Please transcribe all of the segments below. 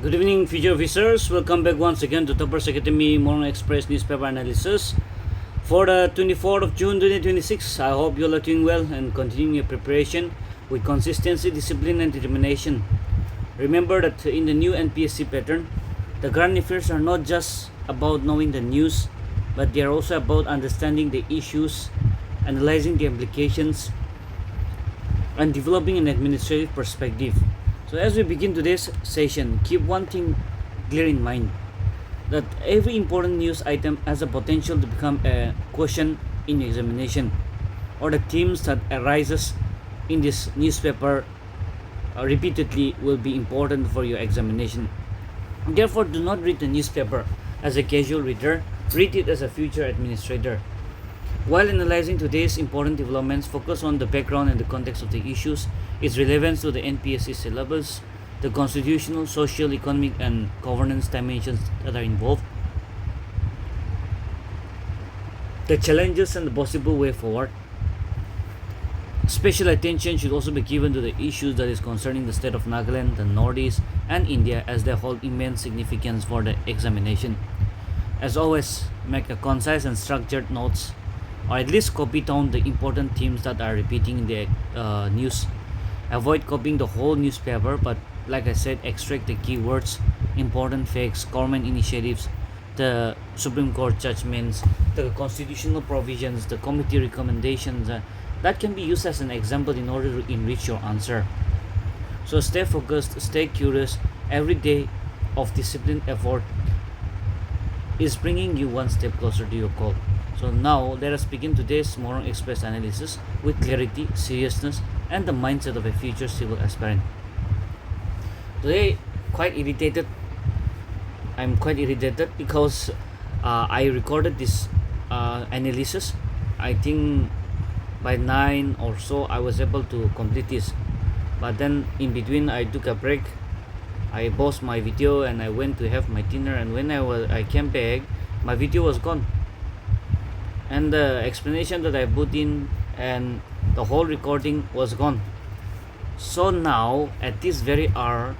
Good evening, future officers. Welcome back once again to Toppers Academy Morung Express newspaper analysis for the 24th of June 2026. I hope you all are doing well and continuing your preparation with consistency, discipline, and determination. Remember that in the new NPSC pattern, the current affairs are not just about knowing the news, but they are also about understanding the issues, analyzing the implications, and developing an administrative perspective. So as we begin today's session, keep one thing clear in mind, that every important news item has a potential to become a question in examination, or the themes that arises in this newspaper repeatedly will be important for your examination. Therefore, do not read the newspaper as a casual reader, read it as a future administrator. While analyzing today's important developments, focus on the background and the context of the issues, its relevance to the NPSC syllabus, the constitutional, social, economic, and governance dimensions that are involved, the challenges and the possible way forward. Special attention should also be given to the issues that is concerning the state of Nagaland, the Northeast, and India, as they hold immense significance for the examination. As always, make a concise and structured notes, or at least copy down the important themes that are repeating in the news. Avoid copying the whole newspaper, but like I said, extract the keywords, important facts, government initiatives, the Supreme Court judgments, the constitutional provisions, the committee recommendations. That can be used as an example in order to enrich your answer. So stay focused, stay curious. Every day of disciplined effort is bringing you one step closer to your goal. So now let us begin today's Morung Express analysis with clarity, seriousness, and the mindset of a future civil aspirant. Today, I'm quite irritated because I recorded this analysis. I think by 9 or so I was able to complete this, but then in between I took a break. I paused my video and I went to have my dinner, and when I came back, my video was gone, and the explanation that I put in and the whole recording was gone. So now at this very hour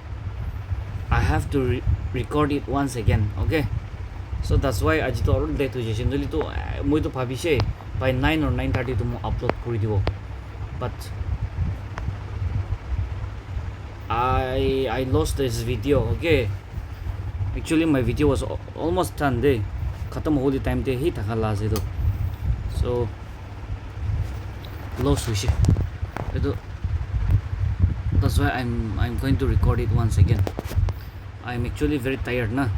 I have to record it once again. Okay, so that's why I just already late to session dali to moi to bhabise by 9 or 9:30 to mo upload kori dibo, but I lost this video. Okay, actually my video was almost done day, khatam holi time te hi thaka la je do, so lost wish. That's why I'm going to record it once again. I'm actually very tired na.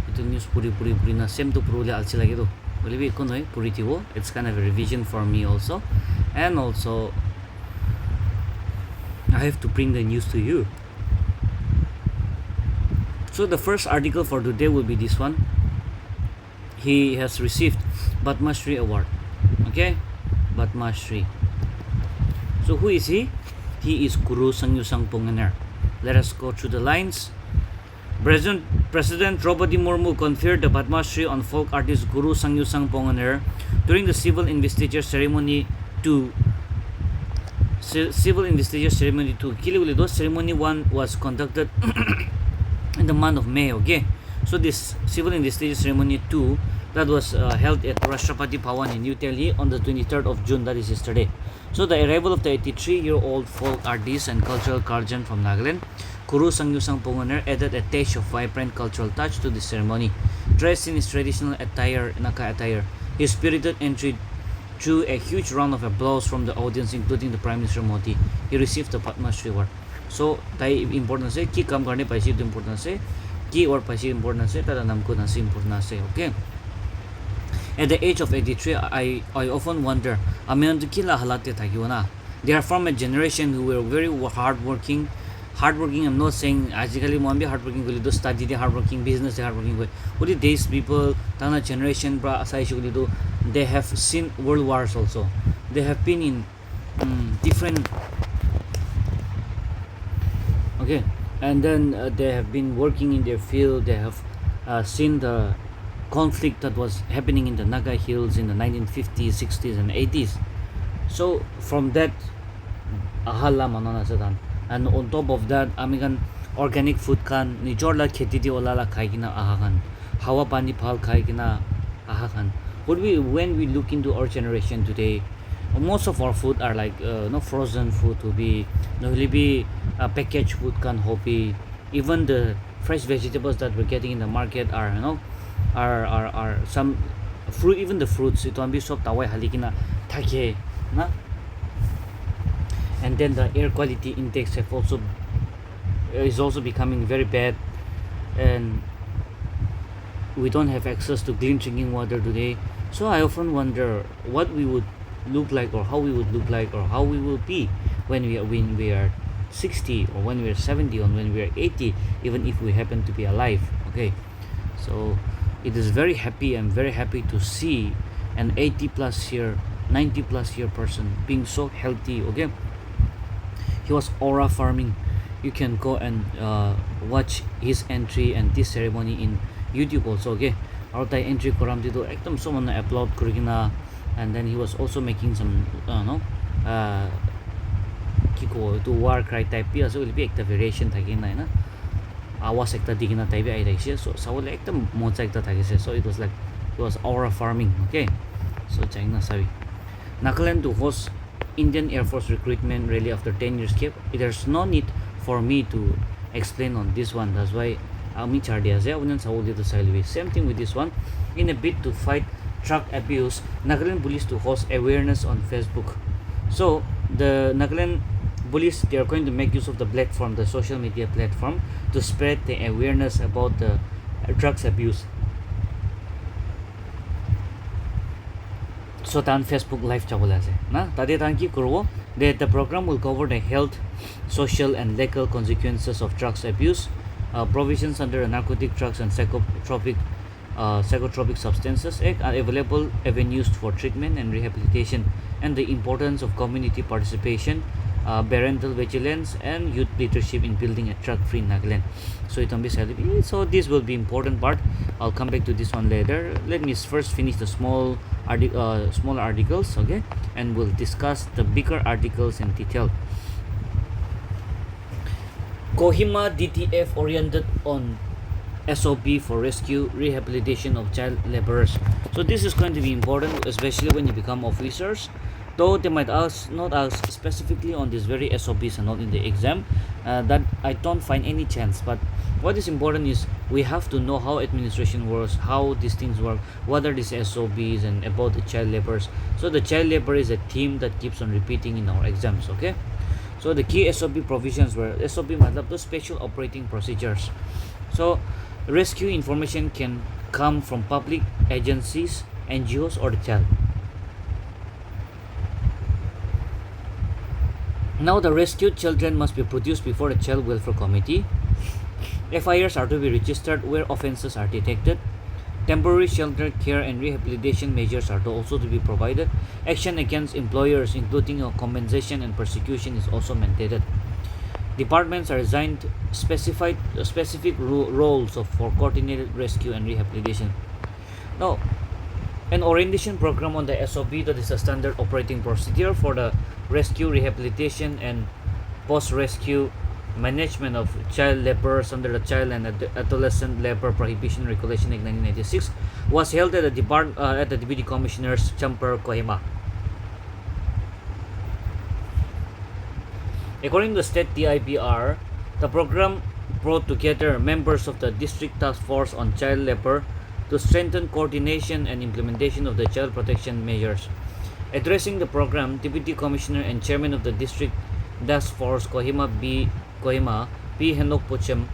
Ito news puri na same to puri alchi lagi do. Believe it kunoi puri thibo. It's kind of a revision for me also, and also I have to bring the news to you. So the first article for today will be this one. He has received Padma Shri award. Okay, Padma Shri. So who is he? He is Guru Sangyusang Ponganer. Let us go through the lines. President Draupadi Murmu conferred the Padma Shri on folk artist Guru Sangyusang Ponganer during the civil investiture ceremony 2. Ceremony 1 was conducted in the month of May. Okay, so this civil investiture ceremony 2 that was held at Rashtrapati Bhavan in New Delhi on the 23rd of June, that is yesterday. So the arrival of the 83-year-old folk artist and cultural guardian from Nagaland, Guru Sangyusang Ponganer, added a touch of vibrant cultural touch to the ceremony. Dressed in his traditional attire, Naka attire, his spirited entry drew a huge round of applause from the audience, including the Prime Minister Modi. He received the Padma Shri award. So the importance है कि काम करने पैसे तो importance है कि और पैसे importance है तारा नाम को नासे importance है. Okay. At the age of 83, I often wonder, amen to kila halate thakiwana. They are from a generation who were very hardworking. I'm not saying actually mo ambi hardworking goli do study de hardworking, business de hardworking way. What is these people tana generation bra asai shugli do, they have seen world wars also. They have been in different, okay, and then they have been working in their field. They have seen the conflict that was happening in the Naga Hills in the 1950s, 60s, and 80s. So from that, ahala manana sedan, and on top of that, American organic food khan nijor la kheti di ola la khai kina aha khan hawa pani phal khai kina aha khan. But when we look into our generation today, most of our food are like no frozen food to be no will be packaged food can hobby. Even the fresh vegetables that we're getting in the market are are some fruit, even the fruits it will be soft tawai halikina thake na. And then the air quality intakes have also is also becoming very bad, and we don't have access to clean drinking water today. So I often wonder what we would look like, or how we would look like, or how we will be when we are 60, or when we are 70, or when we are 80, even if we happen to be alive. Okay, so it is very happy. I'm very happy to see an 80 plus year, 90 plus year person being so healthy. Okay, he was aura farming. You can go and watch his entry and this ceremony in YouTube also. Okay, our entry koram dito ekdam someone upload kurigina. And then he was also making some no kiko to war cry type pi also will be ekta variation thakina na awas ekta digina type ai raise. So sawole ekdam mocha ekta thakise. So it was like it was aura farming. Okay, so China sabi Nagaland to host Indian Air Force recruitment rally after 10 years gap. There's no need for me to explain on this one. That's why Ami Chardia same thing with this one. In a bid to fight drug abuse, Nagaland police to host awareness on Facebook. So the Nagaland police, they are going to make use of the platform, the social media platform, to spread the awareness about the drugs abuse. So tan Facebook live chabola ase na tade tan ki korbo that the program will cover the health, social and legal consequences of drugs abuse, provisions under the Narcotic Drugs and Psychotropic Substances Act are available avenues for treatment and rehabilitation, and the importance of community participation, parental vigilance and youth leadership in building a drug-free Nagaland. So so this will be important part. I'll come back to this one later. Let me first finish the smaller articles, okay, and we'll discuss the bigger articles in detail. Kohima DTF oriented on SOP for rescue rehabilitation of child laborers. So this is going to be important, especially when you become officers. Though they might not ask specifically on this very SOPs and not in the exam, that I don't find any chance. But what is important is we have to know how administration works, how these things work, what are these SOPs, and about the child laborers. So the child labor is a theme that keeps on repeating in our exams. Okay. So the key SOP provisions were SOP matlab the special operating procedures. So rescue information can come from public agencies, NGOs, or the child. Now the rescued children must be produced before the Child Welfare Committee. FIRs are to be registered where offences are detected. Temporary shelter, care and rehabilitation measures are also to be provided. Action against employers, including compensation and persecution, is also mandated. Departments are assigned specific roles for coordinated rescue and rehabilitation. Now, an orientation program on the SOP, that is a standard operating procedure for the rescue, rehabilitation and post-rescue management of child laborers under the Child and Adolescent Labor Prohibition Regulation Act 1996, was held at the Deputy Commissioner's Chamber, Kohima. According to the state DIBR, the program brought together members of the District Task Force on Child Labor to strengthen coordination and implementation of the child protection measures. Addressing the program, Deputy Commissioner and Chairman of the District Task Force Kohima P. Henok Pochem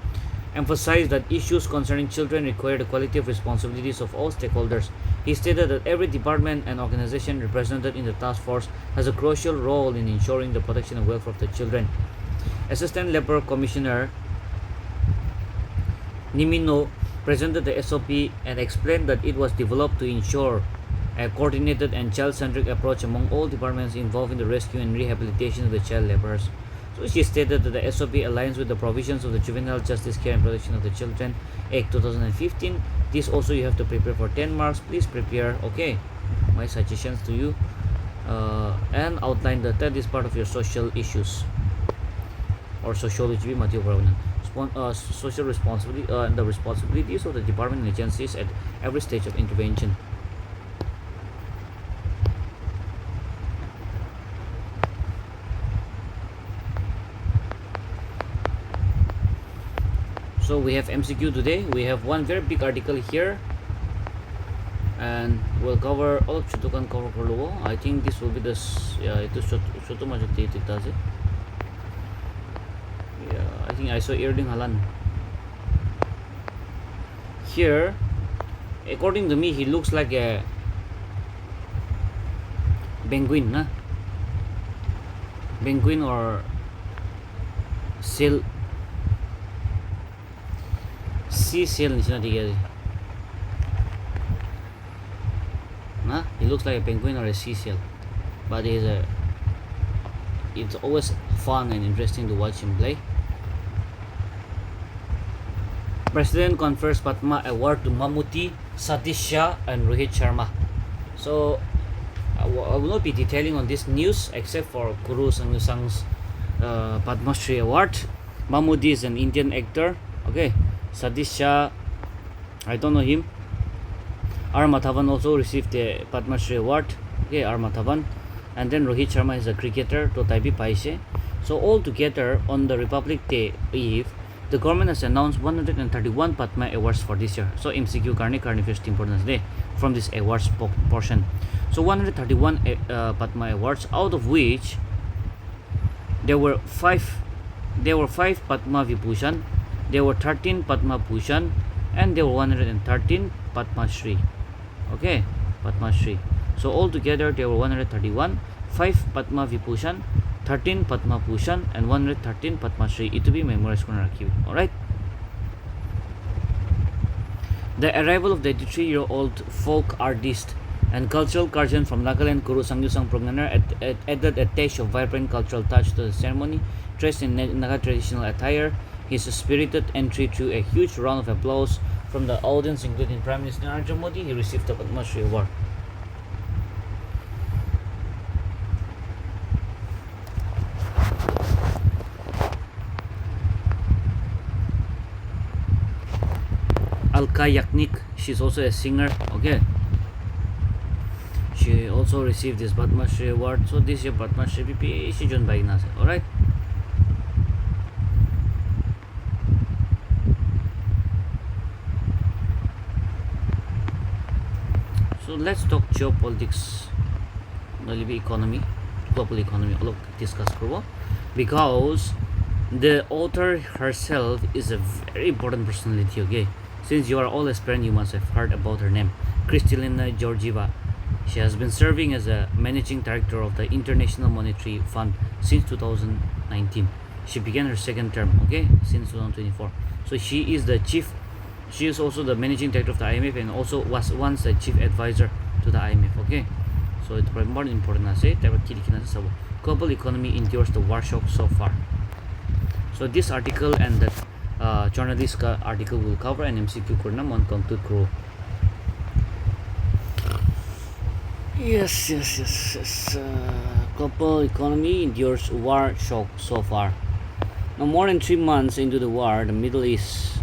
emphasized that issues concerning children require the quality of responsibilities of all stakeholders. He stated that every department and organization represented in the task force has a crucial role in ensuring the protection and welfare of the children. Assistant Labor Commissioner Nimino presented the SOP and explained that it was developed to ensure a coordinated and child-centric approach among all departments involved in the rescue and rehabilitation of the child laborers. So she stated that the SOP aligns with the provisions of the Juvenile Justice Care and Protection of the Children Act 2015. This also you have to prepare for 10 marks. Please prepare. Okay, my suggestions to you, and outline that is part of your social issues or sociology. social responsibility and the responsibilities of the department and agencies at every stage of intervention. So we have MCQ today. We have one very big article here, and we'll cover all of chutukan cover korlo. I think this will be the it is chutu ma chuti does it. Yeah, I think I saw earring halan. Here, according to me, he looks like a penguin, nah? Penguin or seal. Sea seal is not together. Nah, he looks like a penguin or a sea seal, but it's always fun and interesting to watch him play. President confers Padma Award to Mammootty, Satish Shah and Rohit Sharma. So I will not be detailing on this news except for Guru Sangyusang's Padma Shri Award. Mammootty is an Indian actor. Okay, Satish Shah, I don't know him. R. Mathavan also received the Padma Shri Award. Okay, R. Mathavan. And then Rohit Sharma is a cricketer to Taibi Paise. So all together on the Republic Day Eve, the government has announced 131 Padma Awards for this year. So MCQ Karni first importance day from this awards portion. So 131 Padma Awards, out of which there were five Padma Vibhushan, there were 13 Padma Bhushan, and there were 113 Padma Shri. Okay, Padma Shri. So altogether there were 131, 5 Padma Vibhushan, 13 Padma Bhushan, and 113 Padma Shri. It will be memorized. Alright. The arrival of the 83-year-old folk artist and cultural guardian from Nagaland, Guru Sangyusang Prognanar, added a taste of vibrant cultural touch to the ceremony. Dressed in Naga traditional attire, his spirited entry drew a huge round of applause from the audience, including Prime Minister Narendra Modi. He received the Padma Shri Award. Alka Yagnik, she's also a singer. Okay, she also received this Padma Shri Award. So this year Padma Shri PP she joined by Nasa. Alright. So let's talk geopolitics, economy, global economy, all of discuss because the author herself is a very important personality. Okay, since you are all aspirant, you must have heard about her name, Kristalina Georgieva. She has been serving as a managing director of the International Monetary Fund since 2019. She began her second term, okay, since 2024. So she is the chief. She is also the managing director of the IMF and also was once the chief advisor to the IMF. Okay, so it's more important. I say global economy endures the war shock so far. So this article and the journalist article will cover an MCQ kurna mon conclude kro. Yes. Global economy endures war shock so far. Now, more than 3 months into the war, the Middle East,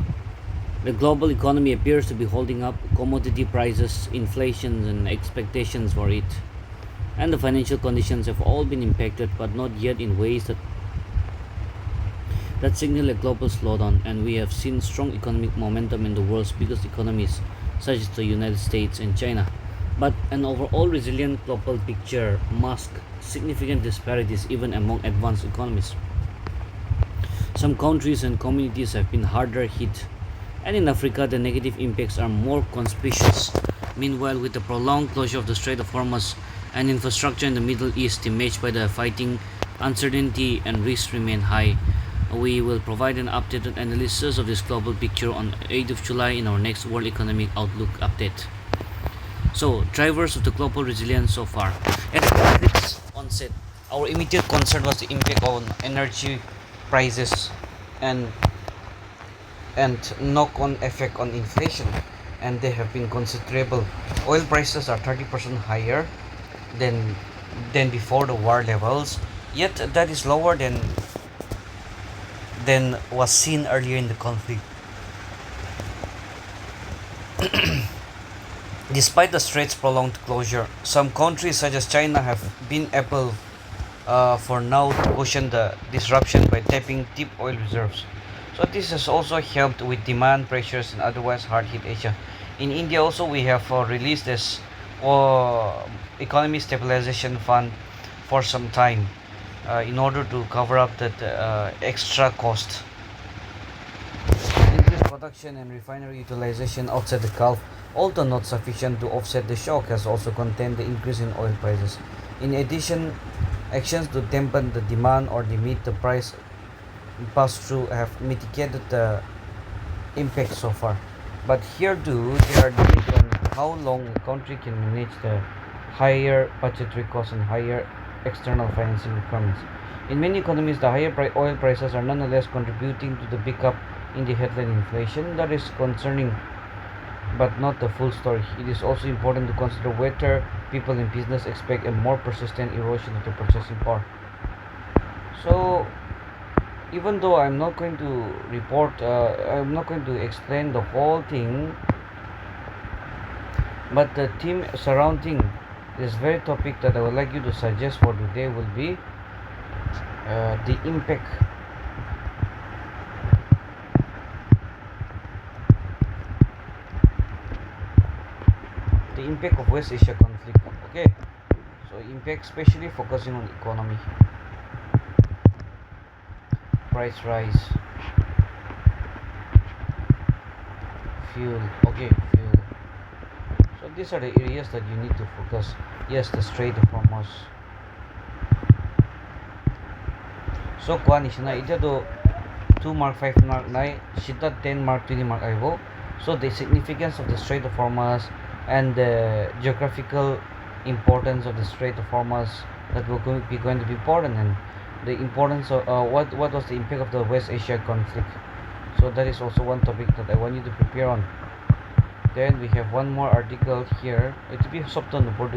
the global economy appears to be holding up. Commodity prices, inflation, and expectations for it, and the financial conditions have all been impacted, but not yet in ways that signal a global slowdown. And we have seen strong economic momentum in the world's biggest economies, such as the United States and China. But an overall resilient global picture masks significant disparities even among advanced economies. Some countries and communities have been harder hit, and in Africa the negative impacts are more conspicuous. Meanwhile, with the prolonged closure of the Strait of Hormuz and infrastructure in the Middle East damaged by the fighting, uncertainty and risks remain high. We will provide an updated analysis of this global picture on 8th of July in our next World Economic Outlook update. So, drivers of the global resilience so far. At the conflict's onset, our immediate concern was the impact on energy prices and knock-on effect on inflation, and they have been considerable. Oil prices are 30% higher than before the war levels, yet that is lower than than was seen earlier in the conflict. Despite the strait's prolonged closure, some countries such as China have been able for now to cushion the disruption by tapping deep oil reserves. So this has also helped with demand pressures in otherwise hard-hit Asia. In India also we have released this economy stabilization fund for some time in order to cover up that extra cost. Increased production and refinery utilization outside the Gulf, although not sufficient to offset the shock, has also contained the increase in oil prices. In addition, actions to dampen the demand or limit the price pass-through have mitigated the impact so far. But here too, there are limits on how long a country can manage the higher budgetary costs and higher external financing requirements. In many economies, the higher oil prices are nonetheless contributing to the pickup in the headline inflation. That is concerning, but not the full story. It is also important to consider whether people in business expect a more persistent erosion of the purchasing power. So, even though I'm not going to I'm not going to explain the whole thing, but the theme surrounding this very topic that I would like you to suggest for today will be the impact of West Asia conflict. Okay, so impact especially focusing on economy, price rise, fuel. Okay, fuel. So these are the areas that you need to focus. Yes, the Strait of Hormuz. So kuan isna ita do 2 mark 5 mark 9 shita 10 mark 20 mark aibo. So the significance of the Strait of Hormuz and the geographical importance of the Strait of Hormuz, that will be going to be important, and the importance of what was the impact of the West Asia conflict. So that is also one topic that I want you to prepare on. Then we have one more article here. It will be subtle but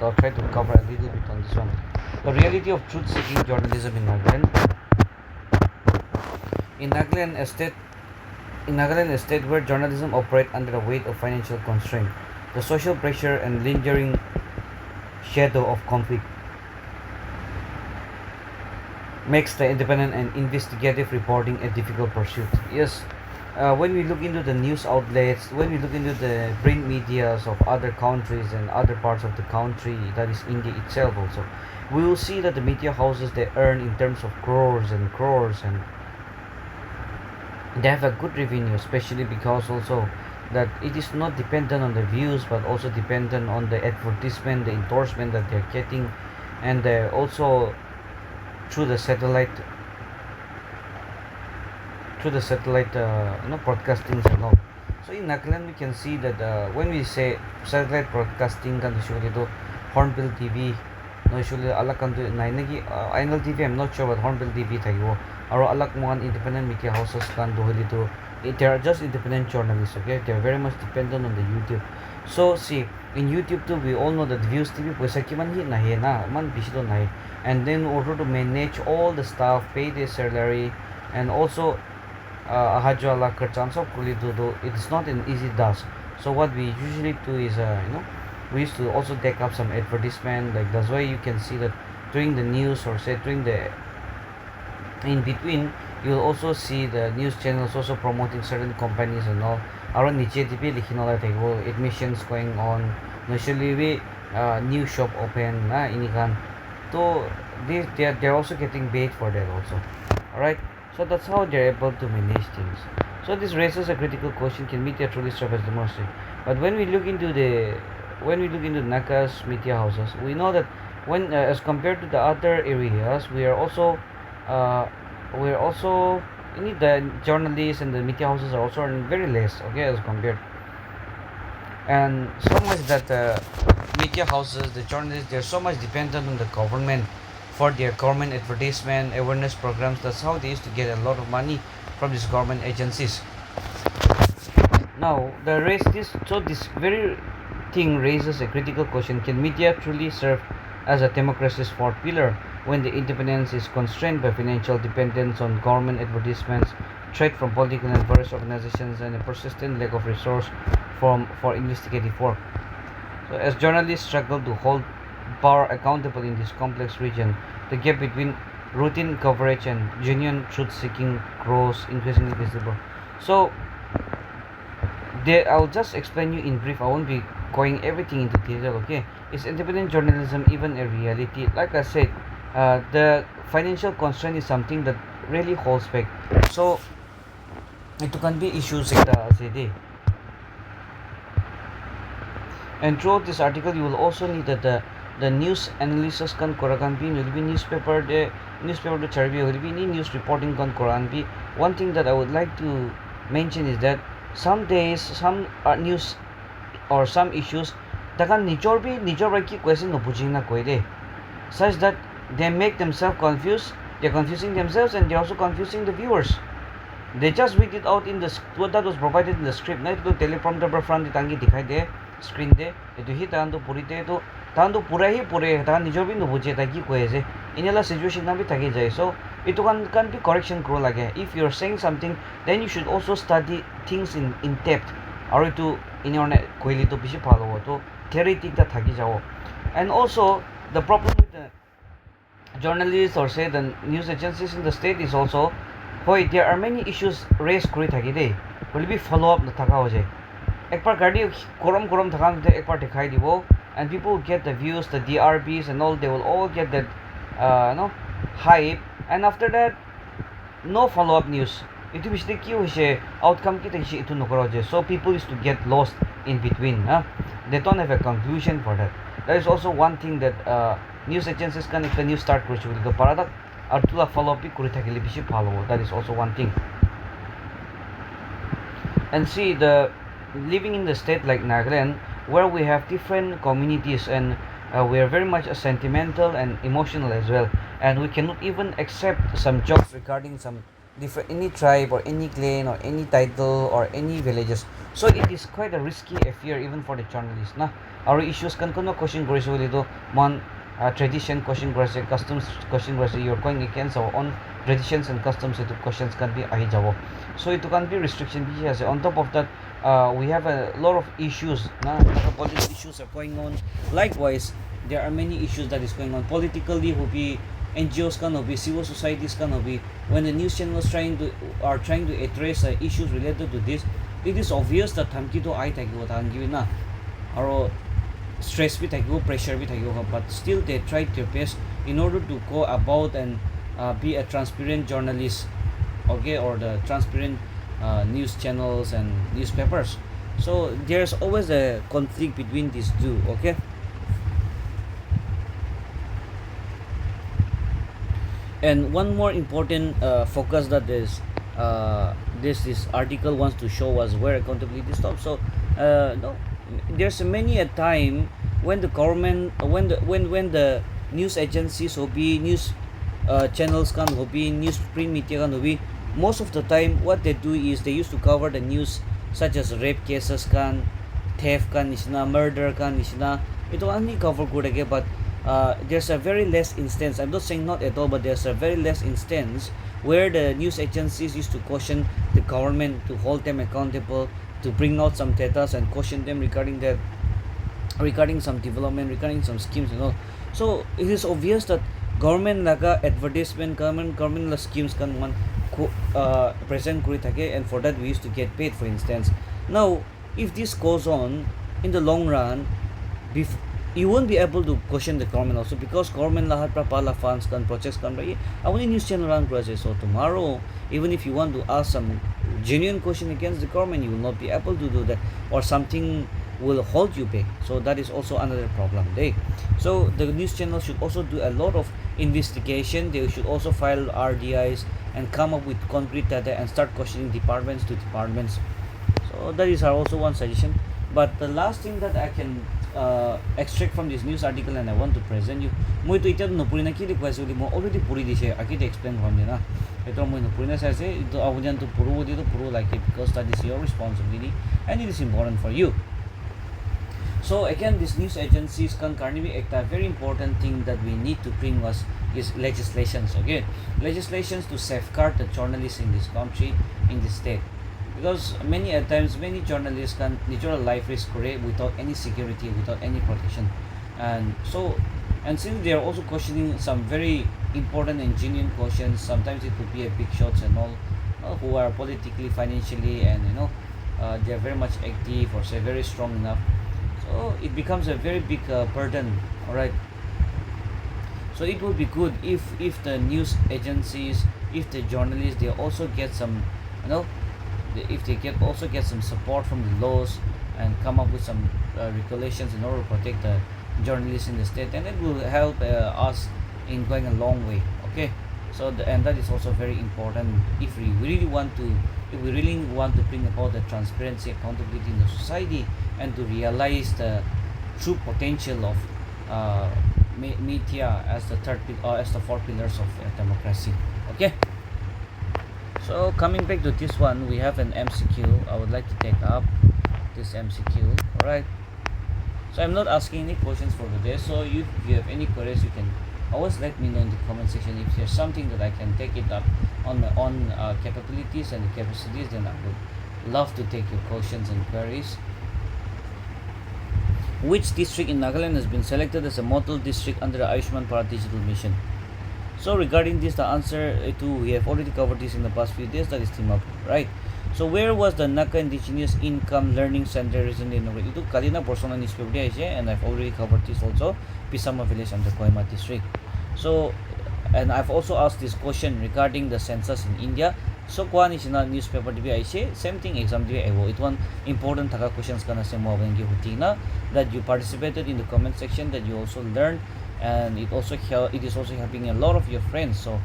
I'll try to cover a little bit on this one. The reality of truth-seeking journalism in Nagaland. In Nagaland, a state where journalism operates under the weight of financial constraint, the social pressure and lingering shadow of conflict makes the independent and investigative reporting a difficult pursuit. Yes, when we look into the news outlets, when we look into the print medias of other countries and other parts of the country, that is India itself also, we will see that the media houses, they earn in terms of crores and crores, and they have a good revenue, especially because also that it is not dependent on the views but also dependent on the advertisement, the endorsement that they're getting, and also through the satellite broadcastings and all. So in Nagaland we can see that when we say satellite broadcasting kan usually do Hornbill TV, no usually alak kan do nainagi Ainal TV, I'm not sure, but Hornbill TV thayo aro alak mga independent media houses kan do dito. They are just independent journalists, okay? They are very much dependent on the YouTube. So see, in YouTube too, we all know that views TV paisa kiman hi nahi na man bisido nahi, and then in order to manage all the staff, pay their salary, and also ahadjo ala kharchan sob kuli do, it is not an easy task. So what we usually do is we used to also take up some advertisement, like that's why you can see that during the news, or say during the in between, you'll also see the news channels also promoting certain companies and all. Around niche TV likhinola thaibo admissions going on, usually we new shop open na inikan, so they're also getting paid for that also. All right, so that's how they're able to manage things. So this raises a critical question: can media truly serve as democracy? But when we look into Naka's media houses, we know that when as compared to the other areas, we're also the journalists and the media houses are also earning very less, okay, as compared. And so much that the media houses, the journalists, they're so much dependent on the government for their government advertisement, awareness programs. That's how they used to get a lot of money from these government agencies. Now this very thing raises a critical question: can media truly serve as a democracy's fourth pillar? when the independence is constrained by financial dependence on government advertisements, threat from political and various organizations, and a persistent lack of resource for investigative work. So, as journalists struggle to hold power accountable in this complex region, the gap between routine coverage and genuine truth-seeking grows increasingly visible. So, I'll just explain you in brief. I won't be going everything into detail. Okay, is independent journalism even a reality? Like I said, the financial constraint is something that really holds back. So, ito can be issues kita say. And throughout this article, you will also need that the news analysis kan korakan bi, will be newspaper to charbi, will be news reporting kan koran bi. One thing that I would like to mention is that some days some news or some issues takan nijor by ki question no bujing na koide, such that they make themselves confused. They're confusing themselves and they're also confusing the viewers. They just read it out in the what that was provided in the script. Na ito teleprompter पर front tangi दिखाई दे screen they ito hi tahan to purite to tahan to pura hi pure tahan nijor bin no buje ta ki koe je inela situation na bi thaki jai. So ito can be correction kro lage. If you're saying something, then you should also study things in depth. Aru ito inyone koili to bishi phalo to clarity ta thaki jao. And also the problem with the journalists or say the news agencies in the state is also, hoy there are many issues raised kuri thaki dei, will be follow up na thaka ho jai. Ekbar gadi koram thakan te ekbar dikhai dibo, and people get the views, the DRBs and all, they will all get that no hype, and after that no follow up news. Itu bisde ki hoise outcome ki tashi itu nokoro je. So people used to get lost in between. They don't have a conclusion for that. That is also one thing that news agencies can, if the news start kuri chuli to paradak artula follow up kuri thakile bishi follow. That is also one thing. And see, the living in the state like Nagaland, where we have different communities and we are very much sentimental and emotional as well, and we cannot even accept some jokes regarding some different any tribe or any clan or any title or any villages. So it is quite a risky affair even for the journalists. Na our issues can no question gracefully to one tradition question grace customs question grace, you're going against our own traditions and customs, itu questions can be ahi jabo. So it can be restriction bi ase. On top of that, we have a lot of issues na political issues are going on. Likewise, there are many issues that is going on politically, who be NGOs can be, civil societies can be. When the news channels trying to address issues related to this, it is obvious that thamki to ai thakibo thanki na aro stress bi thakibo, pressure bi thakibo, but still they try their best in order to go about and be a transparent journalist, okay, or the transparent news channels and newspapers. So there's always a conflict between these two, okay. And one more important focus that this article wants to show us where accountability stops. So no, there's many a time when the government, when the news agencies or be news channels can be news print media can be, most of the time what they do is they used to cover the news such as rape cases can, theft can isna, murder can isna, ito only cover good again. But there's a very less instance, I'm not saying not at all, but there's a very less instance where the news agencies used to caution the government to hold them accountable, to bring out some data and caution them regarding that, regarding some development, regarding some schemes and all. So it is obvious that government laga advertisement, government la schemes can one present kuri thake, and for that we used to get paid, for instance. Now if this goes on in the long run, you won't be able to question the government also, because government lahat pra pala funds can projects can bhai awani news channel run project. So tomorrow even if you want to ask some genuine question against the government, you will not be able to do that, or something will hold you back. So that is also another problem there. So the news channel should also do a lot of investigation. They should also file RDIs and come up with concrete data and start questioning departments to departments. So that is also one suggestion. But the last thing that I can extract from this news article and I want to present you, moi to ita no purina ki request uli mo already puri dise aki to explain from na ito moi no purina sa se ito awujan to puru di to puru like it, because that is your responsibility and it is important for you. So again, these news agencies can currently act a very important thing that we need to bring was is legislations. Okay, legislations to safeguard the journalists in this country, in this state, because many at times many journalists can natural life risk without any security, without any protection. And so, and since they are also questioning some very important and genuine questions, sometimes it could be a big shots and all, who are politically, financially, and they are very much active or say very strong enough, so it becomes a very big burden. All right, so it would be good if the news agencies, if the journalists, they also get some, you know if they get also get some support from the laws and come up with some regulations in order to protect the journalists in the state, and it will help us in going a long way. Okay, so and that is also very important if we really want to, bring about the transparency, accountability in the society, and to realize the true potential of uh, media as the as the four pillars of democracy. Okay, so coming back to this one, we have an MCQ. I would like to take up this MCQ. All right, so I'm not asking any questions for today, so if you have any queries, you can always let me know in the comment section. If there's something that I can take it up on my own capabilities and capacities, then I would love to take your questions and queries. Which district in Nagaland has been selected as a model district under the Ayushman Bharat Digital Mission? So regarding this, the answer to, we have already covered this in the past few days, that is Timapur, right? So where was the Naka Indigenous Income Learning Center recently inaugurated? Itu Kalina Borsona newspaper and I've already covered this also, Pisama village under Kohima district. So, and I've also asked this question regarding the census in India. So kuha ni sina newspaper dibi aise, same thing exam dibi aibo. It one important thaka questions kana se mo abengi hutina, that you participated in the comment section, that you also learned, and it is also helping a lot of your friends. So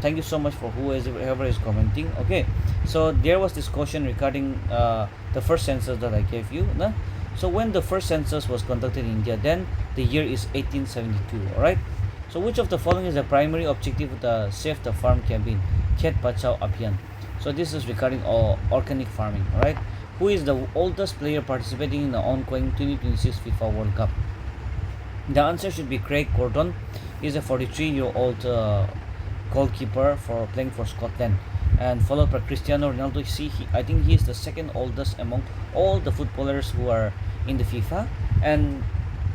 thank you so much for whoever is commenting. Okay, so there was this question regarding the first census that I gave you, nah? So when the first census was conducted in India, then the year is 1872. All right, so which of the following is the primary objective of the Save the Farm campaign, Khet Bachao Abhiyan? So this is regarding organic farming. All right, who is the oldest player participating in the ongoing 2026 FIFA World Cup? The answer should be Craig Gordon. He's a 43-year-old goalkeeper for playing for Scotland, and followed by Cristiano Ronaldo. I think he is the second oldest among all the footballers who are in the FIFA. And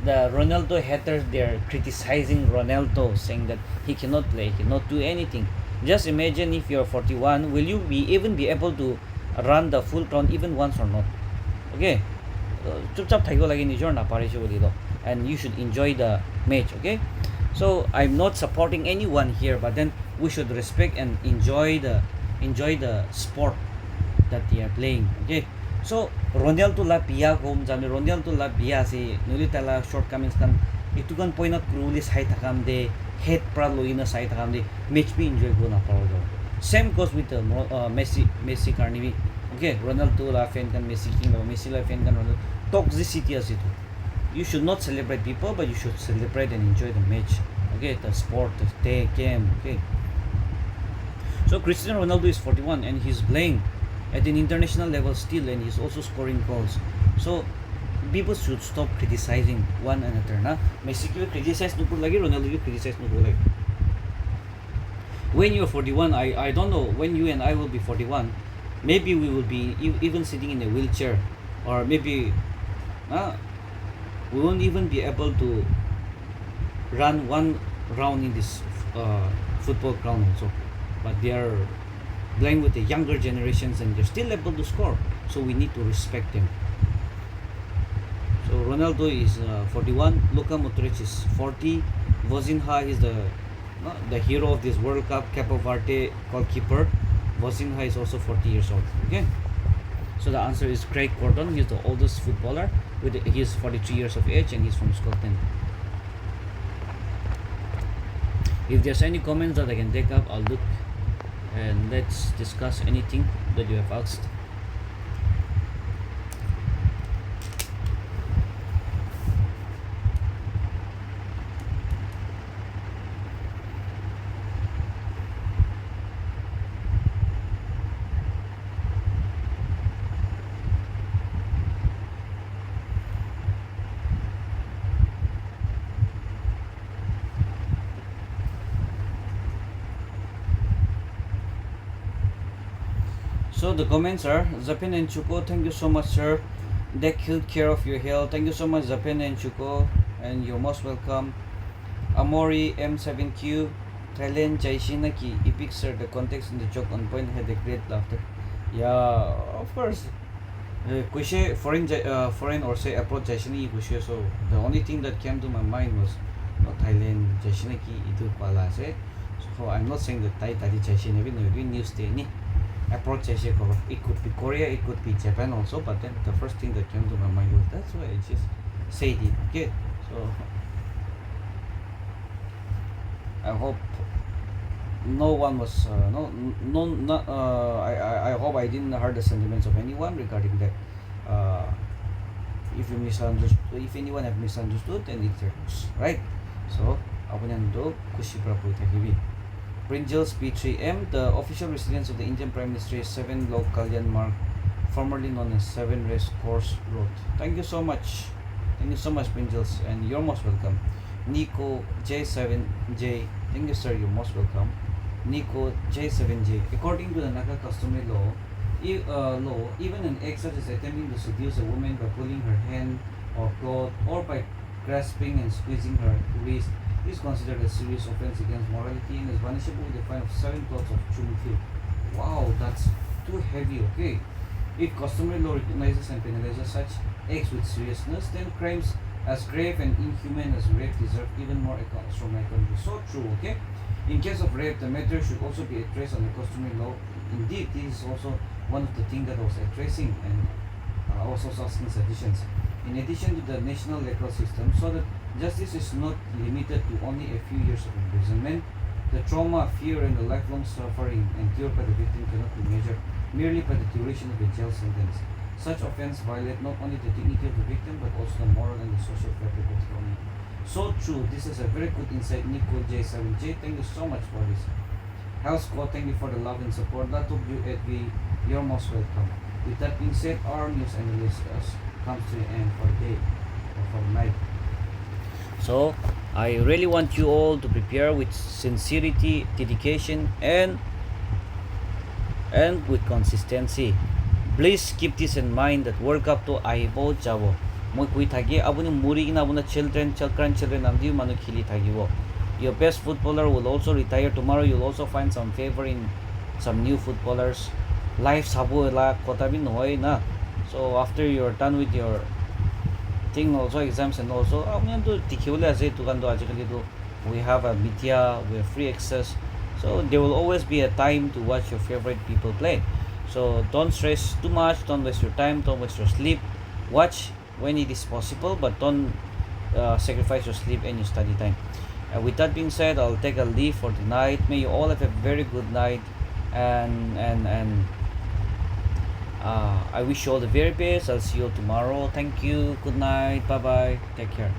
the Ronaldo haters, they're criticizing Ronaldo, saying that he cannot play, he cannot do anything. Just imagine if you're 41, will you even be able to run the full round even once or not? Okay, चुपचाप थाइको लागि निजोर नपारेछु बोली लो, and you should enjoy the match. Okay, so I'm not supporting anyone here, but then we should respect and enjoy the sport that they are playing. Okay, so Ronaldo la pia kom jamne Ronaldo la pia se nuli tala shortcomings kan itukan point out kruli sai takam de head pra loina sai takam de match be enjoy go na paro. Same goes with the Messi Carnivi. Okay, Ronaldo la fan kan Messi king la Messi la fan kan Ronaldo toxicity as it. You should not celebrate people, but you should celebrate and enjoy the match. Okay, the sport, the game. Okay, so Cristiano Ronaldo is 41 and he's playing at an international level still, and he's also scoring goals. So people should stop criticizing one another. Na Messi ko criticize nukur lagi, Ronaldo ko criticize nukur lagi. When you're 41, I don't know when you and I will be 41. Maybe we will be even sitting in a wheelchair, or maybe we won't even be able to run one round in this football ground also. But they are playing with the younger generations and they're still able to score. So we need to respect them. So Ronaldo is 41, Luka Modric is 40, Vozinha is the hero of this World Cup, Capo Verde goalkeeper. Vozinha is also 40 years old. Okay, so the answer is Craig Gordon. He's the oldest footballer. He's 43 years of age and he's from Scotland. If there's any comments that I can take up, I'll look and let's discuss anything that you have asked. So the comments are Zapin and Chuko, thank you so much, sir. Take good care of your health. Thank you so much, Zapin and Chuko, and you're most welcome. Amori M7Q, Thailand Jaishinaki, epic sir. The context in the joke on point had a great laughter. Yeah, of course. Foreign or say approach Jaishini kushe. So the only thing that came to my mind was Thailand Jaishinaki itu pala se. So I'm not saying that Thai Jaishini no news day ni approach Jaishini. It could be Korea, it could be Japan also. But then the first thing that came to my mind was that's why I just said it. Okay, so I hope no one was I hope I didn't hurt the sentiments of anyone regarding that. If you misunderstood, if anyone have misunderstood, then it's their loss, right? So apunan do kushi prapu takibi. Pringles P3M, the official residence of the Indian Prime Minister is 7 Lok Kalyan Mark, formerly known as 7 Race Course Road. Thank you so much. Thank you so much, Pringles, and you're most welcome. Nico J7J, thank you, sir, you're most welcome. Nico J7J, according to the Naga customary law, even an ex such as attempting to seduce a woman by pulling her hand or cloth or by grasping and squeezing her wrist is considered a serious offense against morality and is punishable with a fine of 7 cloths of chumfi. Wow, that's too heavy, okay? If customary law recognizes and penalizes such acts with seriousness, then crimes as grave and inhumane as rape deserve even more accounts from my country. So true, okay? In case of rape, the matter should also be addressed under customary law. Indeed, this is also one of the things that I was addressing and also asking suggestions. In addition to the national legal system, so that justice is not limited to only a few years of imprisonment, the trauma, fear, and the lifelong suffering endured by the victim cannot be measured merely by the duration of a jail sentence. Such offense violate not only the dignity of the victim but also the moral and the social fabric of the community. So true. This is a very good insight, Nico J7J. Thank you so much for this. Health Squad, thank you for the love and support. That of you, Edvi, you're most welcome. With that being said, our news analyst comes to the end for the day or for the night. So I really want you all to prepare with sincerity, dedication, and with consistency. Please keep this in mind that World Cup to aibo jabo. Moi kui thagi abuni muri na abuna children amdi manu khili thagibo. Your best footballer will also retire tomorrow. You'll also find some favor in some new footballers. Life sabu la kota bin hoy na. So after you're done with your thing also exams and also to tikhiule ase tukando ajikali to we have a media, we have free access. So there will always be a time to watch your favorite people play. So don't stress too much, don't waste your time, don't waste your sleep. Watch when it is possible, but don't sacrifice your sleep and your study time. With that being said, I'll take a leave for the night. May you all have a very good night, and I wish you all the very best. I'll see you all tomorrow. Thank you. Good night. Bye bye. Take care.